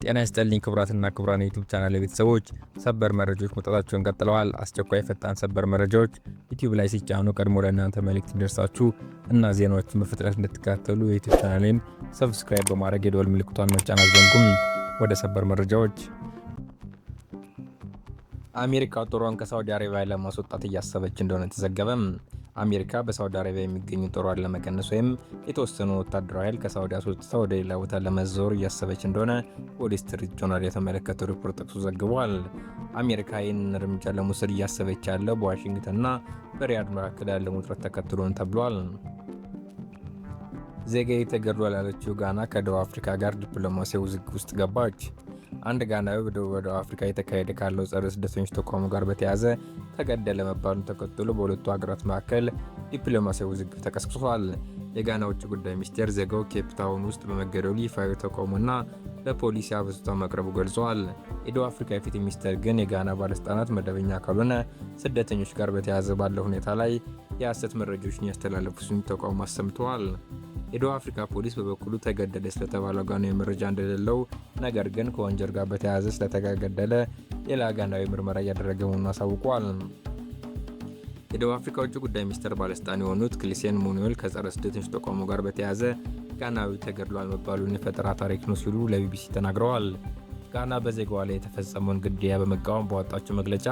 ጤና ይስጥልኝ ክቡራትና ክቡራን የዩቲዩብ ቻናል ቤተሰቦች፣ ሰበር መረጃዎች መውጣታቸውን ቀጥለዋል። አስቸኳይ ፈጣን ሰበር መረጃዎች ዩቲዩብ ላይ ሲጫኑ ቀድሞ ለእናንተ መልእክት እንዲደርሳችሁ እና ዜናዎችን በፍጥነት እንድትከታተሉ የዩቲዩብ ቻናሌን ሰብስክራይብ በማድረግ የደወል ምልክቷን መጫን አትዘንጉም። ወደ ሰበር መረጃዎች። አሜሪካ ጦሯን ከሳውዲ አረቢያ ለማስወጣት እያሰበች እንደሆነ ተዘገበ። አሜሪካ በሳውዲ አረቢያ የሚገኙ ጦሯን ለመቀነስ ወይም የተወሰኑ ወታደራዊ ኃይል ከሳውዲ አስወጥታ ወደ ሌላ ቦታ ለመዘወር እያሰበች እንደሆነ ወደ ስትሪት ጆርናል የተመለከተው ሪፖርት ጠቅሶ ዘግቧል። አሜሪካ ይህንን እርምጃ ለመውሰድ እያሰበች ያለው በዋሽንግተንና በሪያድ መካከል ያለው ውጥረት ተከትሎ ነው ተብሏል። ዜጋዬ ተገድሏል ያለችው ጋና ከደቡብ አፍሪካ ጋር ዲፕሎማሲያዊ ውዝግብ ውስጥ ገባች። አንድ ጋናዊ በደቡብ አፍሪካ የተካሄደ ካለው ጸረ ስደተኞች ተቋሙ ጋር በተያያዘ ተገደለ መባሉን ተከትሎ በሁለቱ ሀገራት መካከል ዲፕሎማሲያዊ ውዝግብ ተቀስቅሷል። የጋና ውጭ ጉዳይ ሚኒስቴር ዜጋው ኬፕ ታውን ውስጥ በመገደሉ ይፋዊ ተቃውሞና ለፖሊስ አቤቱታ መቅረቡ ገልጿል። የደቡብ አፍሪካ የፍትህ ሚኒስቴር ግን የጋና ባለስልጣናት መደበኛ ካልሆነ ስደተኞች ጋር በተያያዘ ባለው ሁኔታ ላይ የሐሰት መረጃዎችን ያስተላለፉ ሲሆን ተቃውሞ አሰምተዋል። የደቡብ አፍሪካ ፖሊስ በበኩሉ ተገደለ ስለተባለው ጋናዊ መረጃ እንደሌለው፣ ነገር ግን ከወንጀል ጋር በተያያዘ ስለተገደለ ሌላ ጋናዊ ምርመራ እያደረገ መሆኑን አሳውቋል። የደቡብ አፍሪካ ውጭ ጉዳይ ሚኒስቴር ባለስልጣን የሆኑት ክሊሴን ሙኒዌል ከጸረ ስደተኞች ተቋሙ ጋር በተያያዘ ጋናዊ ተገድሏል መባሉን የፈጠራ ታሪክ ነው ሲሉ ለቢቢሲ ተናግረዋል። ጋና በዜጋዋ ላይ የተፈጸመውን ግድያ በመቃወም ባወጣችው መግለጫ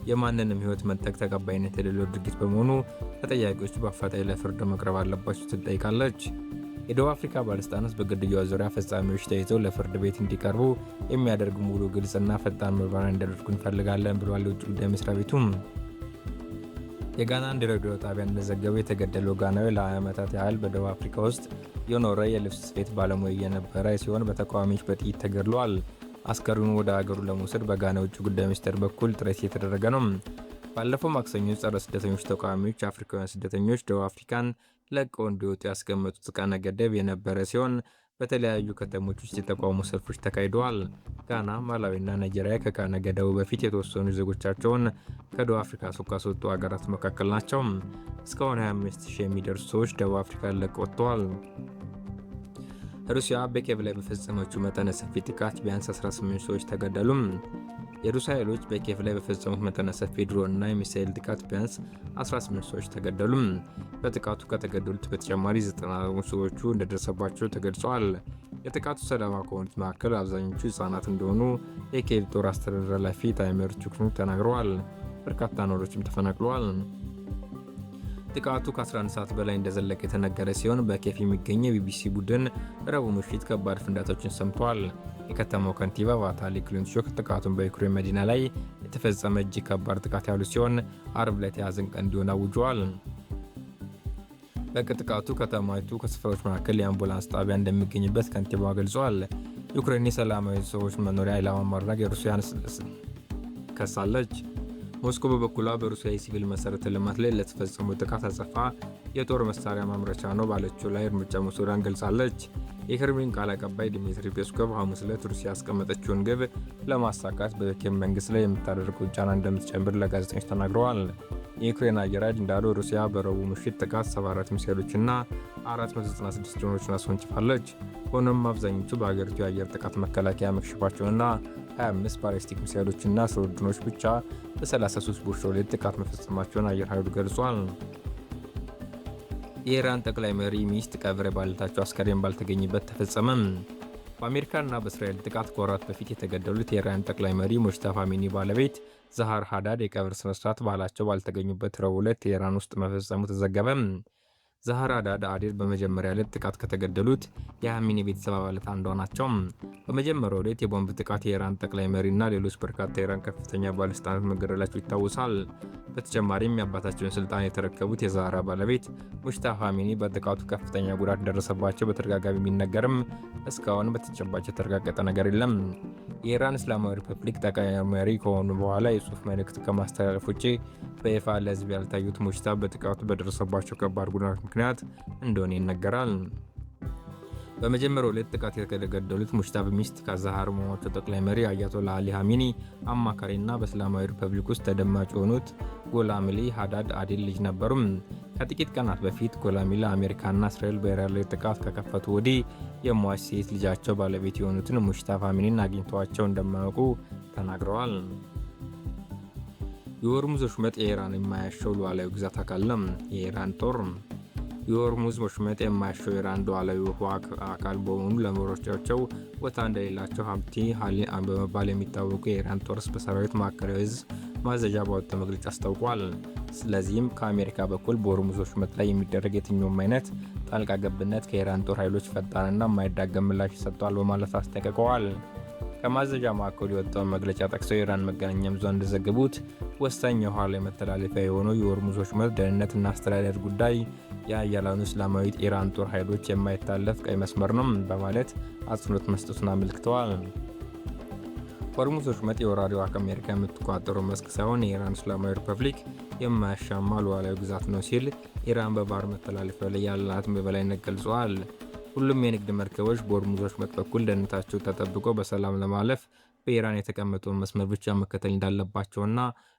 የማንንም ሕይወት መንጠቅ ተቀባይነት የሌለው ድርጊት በመሆኑ ተጠያቂዎች በአፋጣኝ ለፍርድ መቅረብ አለባቸው ስትል ጠይቃለች። የደቡብ አፍሪካ ባለስልጣናት በግድያው ዙሪያ ፈጻሚዎች ተይዘው ለፍርድ ቤት እንዲቀርቡ የሚያደርግ ሙሉ ግልጽና ፈጣን ምርመራ እንዲያደርጉ እንፈልጋለን ብሏል የውጭ ጉዳይ መስሪያ ቤቱም። የጋና አንድ ሬዲዮ ጣቢያ እንደዘገበው የተገደለው ጋናዊ ለ20 ዓመታት ያህል በደቡብ አፍሪካ ውስጥ የኖረ የልብስ ስፌት ባለሙያ የነበረ ሲሆን በተቃዋሚዎች በጥይት ተገድሏል። አስከሬኑን ወደ ሀገሩ ለመውሰድ በጋና ውጭ ጉዳይ ሚኒስቴር በኩል ጥረት እየተደረገ ነው። ባለፈው ማክሰኞ ጸረ ስደተኞች ተቃዋሚዎች አፍሪካውያን ስደተኞች ደቡብ አፍሪካን ለቀው እንዲወጡ ያስቀመጡት ቀነ ገደብ የነበረ ሲሆን በተለያዩ ከተሞች ውስጥ የተቃውሞ ሰልፎች ተካሂደዋል። ጋና፣ ማላዊና ናይጄሪያ ከቀነ ገደቡ በፊት የተወሰኑ ዜጎቻቸውን ከደቡብ አፍሪካ ካስወጡ ሀገራት መካከል ናቸው። እስካሁን 25,000 የሚደርሱ ሰዎች ደቡብ አፍሪካን ለቀው ወጥተዋል። ሩሲያ በኪየቭ ላይ በፈጸመችው መጠነ ሰፊ ጥቃት ቢያንስ 18 ሰዎች ተገደሉ። የሩሲያ ኃይሎች በኪየቭ ላይ በፈጸሙት መጠነ ሰፊ ድሮን እና የሚሳኤል ጥቃት ቢያንስ 18 ሰዎች ተገደሉ። በጥቃቱ ከተገደሉት በተጨማሪ 90 ሰዎቹ እንደደረሰባቸው ተገልጿል። የጥቃቱ ሰለባ ከሆኑት መካከል አብዛኞቹ ሕፃናት እንደሆኑ የኪየቭ ጦር አስተዳደር ኃላፊ ታይመር ቹክኑክ ተናግረዋል። በርካታ ነዋሪዎችም ተፈናቅለዋል። ጥቃቱ ከ11 ሰዓት በላይ እንደዘለቀ የተነገረ ሲሆን በኪየቭ የሚገኘ የቢቢሲ ቡድን ረቡዕ ምሽት ከባድ ፍንዳታዎችን ሰምቷል። የከተማው ከንቲባ ቫታሊ ክሊንቹክ ጥቃቱን በዩክሬን መዲና ላይ የተፈጸመ እጅግ ከባድ ጥቃት ያሉ ሲሆን አርብ ዕለት የሐዘን ቀን እንዲሆን አውጀዋል። በጥቃቱ ከተማይቱ ከስፍራዎች መካከል የአምቡላንስ ጣቢያ እንደሚገኝበት ከንቲባዋ ገልጿል። ዩክሬን የሰላማዊ ሰዎች መኖሪያ ኢላማ ማድረግ የሩሲያን ከሳለች። ሞስኮ በበኩሏ በሩሲያ የሲቪል መሰረተ ልማት ላይ ለተፈጸመው ጥቃት አጸፋ የጦር መሳሪያ ማምረቻ ነው ባለችው ላይ እርምጃ መውሰዷን ገልጻለች። የክሬምሊን ቃል አቀባይ ዲሚትሪ ፔስኮቭ ሐሙስ ዕለት ሩሲያ ያስቀመጠችውን ግብ ለማሳካት በኪየቭ መንግስት ላይ የምታደርገው ጫና እንደምትጨምር ለጋዜጠኞች ተናግረዋል። የዩክሬን አየር ኃይል እንዳለው ሩሲያ በረቡዕ ምሽት ጥቃት 74 ሚሳኤሎችና 496 ድሮኖችን አስወንጭፋለች። ሆኖም አብዛኞቹ በሀገሪቱ የአየር ጥቃት መከላከያ መክሸፋቸውንና 25 ባሊስቲክ ሚሳኤሎችና 12 ድሮኖች ብቻ በ33 ቦታዎች ላይ ጥቃት መፈጸማቸውን አየር ኃይሉ ገልጿል። የኢራን ጠቅላይ መሪ ሚስት ቀብር ባለቤታቸው አስከሬን ባልተገኘበት ተፈጸመ። በአሜሪካና በእስራኤል ጥቃት ከወራት በፊት የተገደሉት የኢራን ጠቅላይ መሪ ሙጅተባ ኻሜኒ ባለቤት ዛሃር ሀዳድ የቀብር ስነስርዓት ባላቸው ባልተገኙበት ረቡዕ ዕለት ቴህራን ውስጥ መፈጸሙ ተዘገበ። ዛሃር ሀዳድ አዴር በመጀመሪያ ዕለት ጥቃት ከተገደሉት የኻሜኒ ቤተሰብ አባላት አንዷ ናቸው። በመጀመሪያው ዕለት የቦምብ ጥቃት የኢራን ጠቅላይ መሪና ሌሎች በርካታ የኢራን ከፍተኛ ባለስልጣናት መገደላቸው ይታወሳል። በተጨማሪም የአባታቸውን ስልጣን የተረከቡት የዛህራ ባለቤት ሙጅተባ ኻሜኒ በጥቃቱ ከፍተኛ ጉዳት እንደደረሰባቸው በተደጋጋሚ ቢነገርም እስካሁን በተጨባጭ የተረጋገጠ ነገር የለም። የኢራን እስላማዊ ሪፐብሊክ ጠቅላይ መሪ ከሆኑ በኋላ የጽሑፍ መልእክት ከማስተላለፍ ውጭ በይፋ ለሕዝብ ያልታዩት ሙጅተባ በጥቃቱ በደረሰባቸው ከባድ ጉዳት ምክንያት እንደሆነ ይነገራል። በመጀመሪያው ዕለት ጥቃት የተገደሉት ሙጅታባ ሚስት ከዛሃር ሟቹ ጠቅላይ መሪ አያቶላ አሊ ሀሚኒ አማካሪና በእስላማዊ ሪፐብሊክ ውስጥ ተደማጭ የሆኑት ጎላምሊ ሃዳድ አዲል ልጅ ነበሩ። ከጥቂት ቀናት በፊት ጎላምሊ አሜሪካና እስራኤል በኢራን ላይ ጥቃት ከከፈቱ ወዲህ የሟች ሴት ልጃቸው ባለቤት የሆኑትን ሙጅታባ ሀሚኒን አግኝተዋቸው እንደማያውቁ ተናግረዋል። የሆርሙዝ ወሽመጥ የኢራን የማያሻው ሉዓላዊ ግዛት አካል ነው። የኢራን ጦር የሆርሙዝ ወሽመጥ የማያሻው የኢራን ሉዓላዊ ውሃ አካል በመሆኑ ለመሪዎቻቸው ቦታ እንደሌላቸው ሀብቲ በመባል የሚታወቁ የኢራን ጦር በሰራዊት ማዕከላዊ ዕዝ ማዘዣ ባወጣው መግለጫ አስታውቋል። ስለዚህም ከአሜሪካ በኩል በሆርሙዝ ወሽመጥ ላይ የሚደረግ የትኛውም አይነት ጣልቃ ገብነት ከኢራን ጦር ኃይሎች ፈጣንና የማይዳገም ምላሽ ይሰጠዋል በማለት አስጠንቅቀዋል። ከማዘዣ ማዕከሉ የወጣውን መግለጫ ጠቅሰው የኢራን መገናኛ ብዙሃን እንደዘገቡት ወሳኝ የውሃ ላይ መተላለፊያ የሆነው የሆርሙዝ ወሽመጥ ደህንነትና አስተዳደር ጉዳይ የኃያላኑ እስላማዊት ኢራን ጦር ኃይሎች የማይታለፍ ቀይ መስመር ነው በማለት አጽንኦት መስጠቱን አመልክተዋል። ሆርሙዝ ወሽመጥ የወራሪዋ ከአሜሪካ የምትቆጣጠረው መስክ ሳይሆን የኢራን እስላማዊ ሪፐብሊክ የማያሻማ ሉዓላዊ ግዛት ነው ሲል ኢራን በባህር መተላለፊያው ላይ ያላትን በበላይነት ገልጸዋል። ሁሉም የንግድ መርከቦች በሆርሙዝ ወሽመጥ በኩል ደህንነታቸው ተጠብቆ በሰላም ለማለፍ በኢራን የተቀመጠውን መስመር ብቻ መከተል እንዳለባቸውና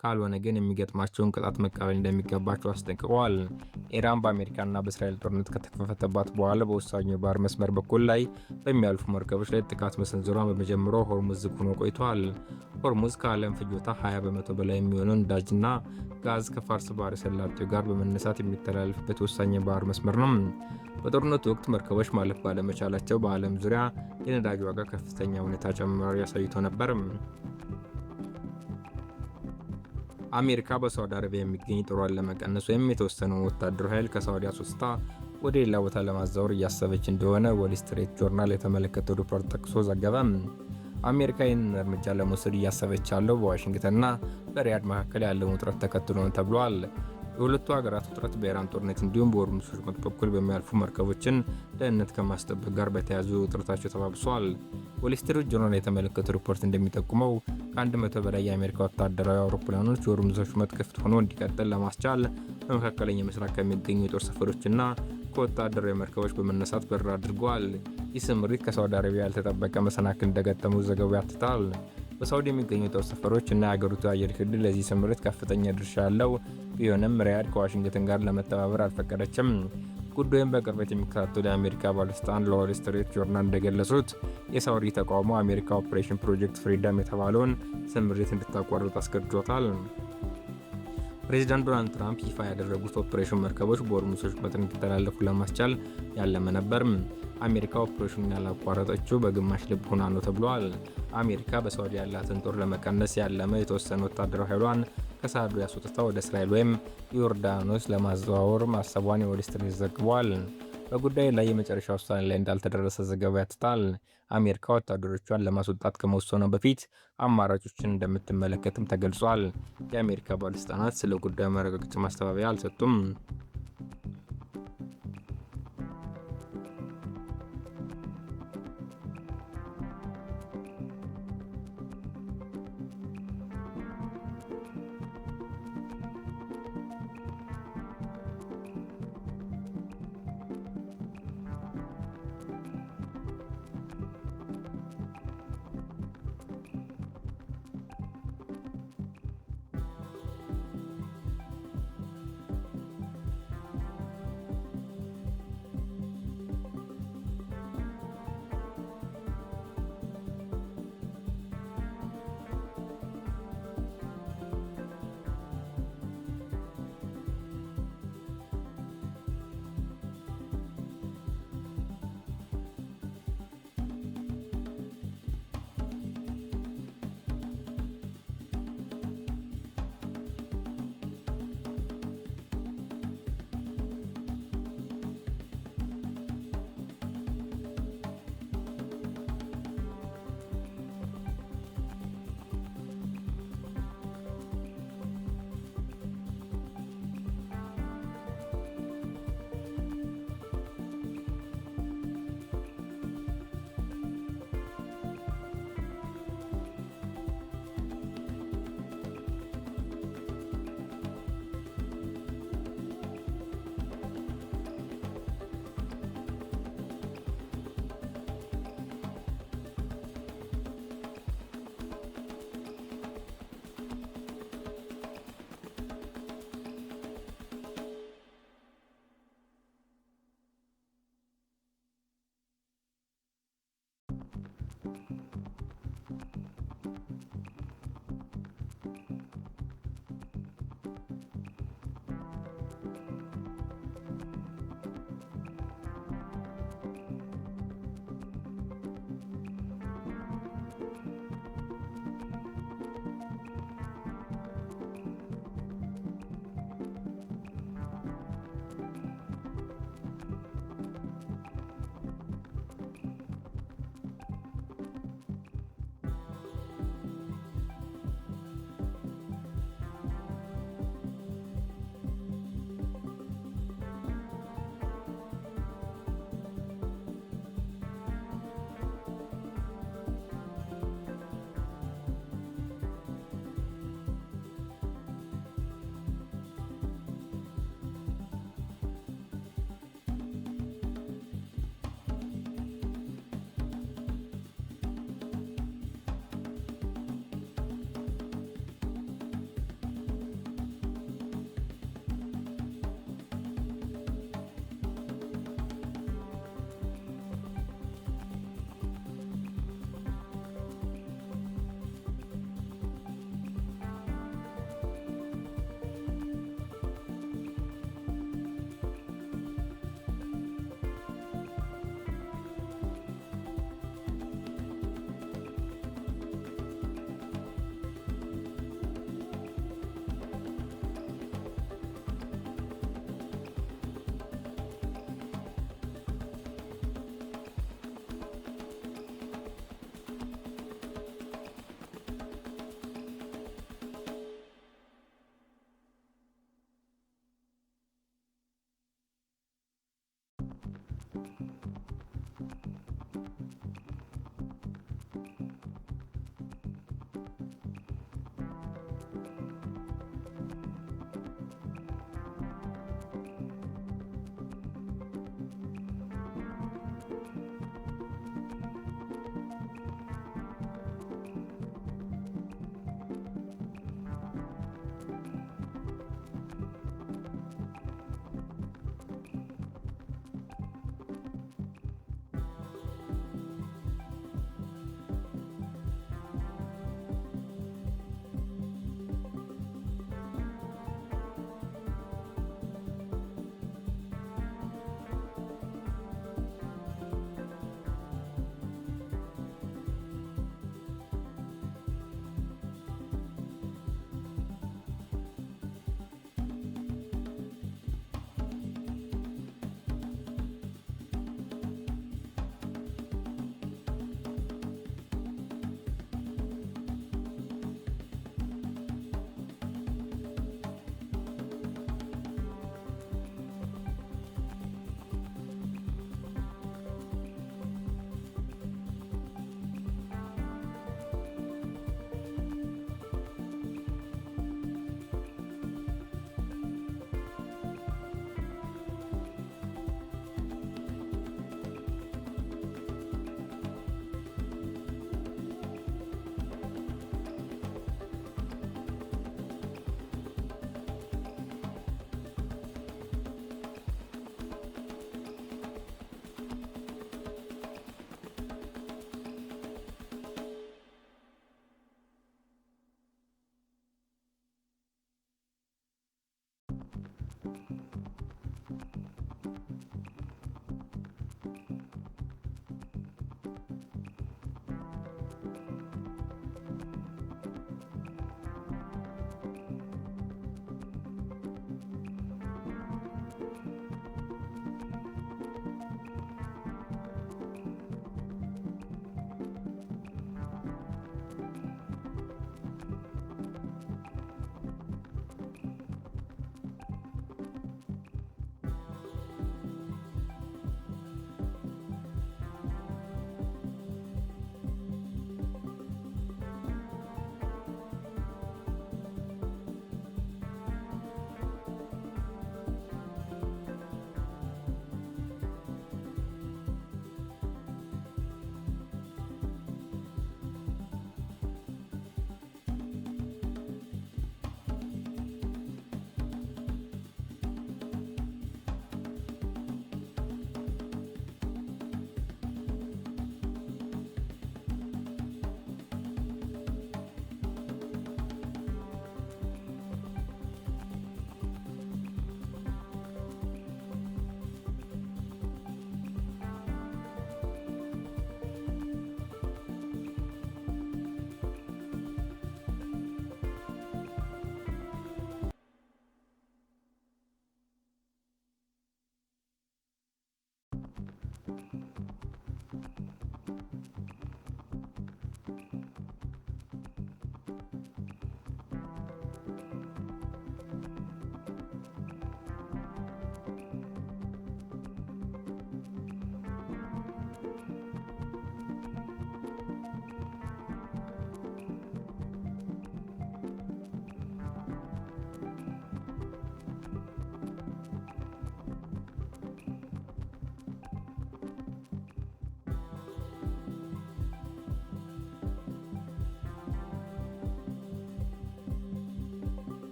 ካልሆነ ግን የሚገጥማቸውን ቅጣት መቀበል እንደሚገባቸው አስጠንቅቀዋል። ኢራን በአሜሪካና በእስራኤል ጦርነት ከተከፈተባት በኋላ በወሳኙ የባህር መስመር በኩል ላይ በሚያልፉ መርከቦች ላይ ጥቃት መሰንዘሯን በመጀመሩ ሆርሙዝ ዝግ ሆኖ ቆይቷል። ሆርሙዝ ከዓለም ፍጆታ 20 በመቶ በላይ የሚሆነው ነዳጅና ጋዝ ከፋርስ ባህረ ሰላጤው ጋር በመነሳት የሚተላለፍበት ወሳኝ የባህር መስመር ነው። በጦርነቱ ወቅት መርከቦች ማለፍ ባለመቻላቸው በዓለም ዙሪያ የነዳጅ ዋጋ ከፍተኛ ሁኔታ ጭማሪ አሳይቶ ነበር። አሜሪካ በሳውዲ አረቢያ የሚገኝ ጦሯን ለመቀነስ ወይም የተወሰነውን ወታደራዊ ኃይል ከሳውዲ አስወጥታ ወደ ሌላ ቦታ ለማዛወር እያሰበች እንደሆነ ዎል ስትሪት ጆርናል የተመለከተው ሪፖርት ጠቅሶ ዘገበ። አሜሪካ ይህንን እርምጃ ለመውሰድ እያሰበች ያለው በዋሽንግተንና በሪያድ መካከል ያለውን ውጥረት ተከትሎ ነው ተብሏል። የሁለቱ ሀገራት ውጥረት በኢራን ጦርነት እንዲሁም በሆርሙዝ ወሽመጥ በኩል በሚያልፉ መርከቦችን ደህንነት ከማስጠበቅ ጋር በተያያዙ ውጥረታቸው ተባብሷል። ዎል ስትሪት ጆርናል የተመለከተው ሪፖርት እንደሚጠቁመው ከ100 በላይ የአሜሪካ ወታደራዊ አውሮፕላኖች የሆርሙዝ ወሽመጥ ክፍት ሆኖ እንዲቀጥል ለማስቻል በመካከለኛ ምስራቅ ከሚገኙ የጦር ሰፈሮችና ከወታደራዊ መርከቦች በመነሳት በረራ አድርገዋል። ይህ ስምሪት ከሳውዲ አረቢያ ያልተጠበቀ መሰናክል እንደገጠመው ዘገባው ያትታል። በሳውዲ የሚገኙ የጦር ሰፈሮች እና የአገሪቱ አየር ክልል ለዚህ ስምሪት ከፍተኛ ድርሻ ያለው ቢሆንም ሪያድ ከዋሽንግተን ጋር ለመተባበር አልፈቀደችም። ጉዳዩን በቅርበት የሚከታተሉ የአሜሪካ ባለስልጣን ለዎል ስትሪት ጆርናል እንደገለጹት የሳውዲ ተቃውሞ አሜሪካ ኦፕሬሽን ፕሮጀክት ፍሪደም የተባለውን ስምሪት እንድታቋርጥ አስገድዶታል። ፕሬዚዳንት ዶናልድ ትራምፕ ይፋ ያደረጉት ኦፕሬሽን መርከቦች በሆርሙዝ ወሽመጥ እንዲተላለፉ ለማስቻል ያለመ ነበር። አሜሪካ ኦፕሬሽኑን ያላቋረጠችው በግማሽ ልብ ሆና ነው ተብሏል። አሜሪካ በሳውዲ ያላትን ጦር ለመቀነስ ያለመ የተወሰነ ወታደራዊ ኃይሏን ከሳዑዲ አስወጥታ ወደ እስራኤል ወይም ዮርዳኖስ ለማዘዋወር ማሰቧን የዎል ስትሪት ዘግቧል። በጉዳዩ ላይ የመጨረሻ ውሳኔ ላይ እንዳልተደረሰ ዘገባው ያትታል። አሜሪካ ወታደሮቿን ለማስወጣት ከመወሰኗ በፊት አማራጮችን እንደምትመለከትም ተገልጿል። የአሜሪካ ባለስልጣናት ስለ ጉዳዩ ማረጋገጫ ማስተባበያ አልሰጡም።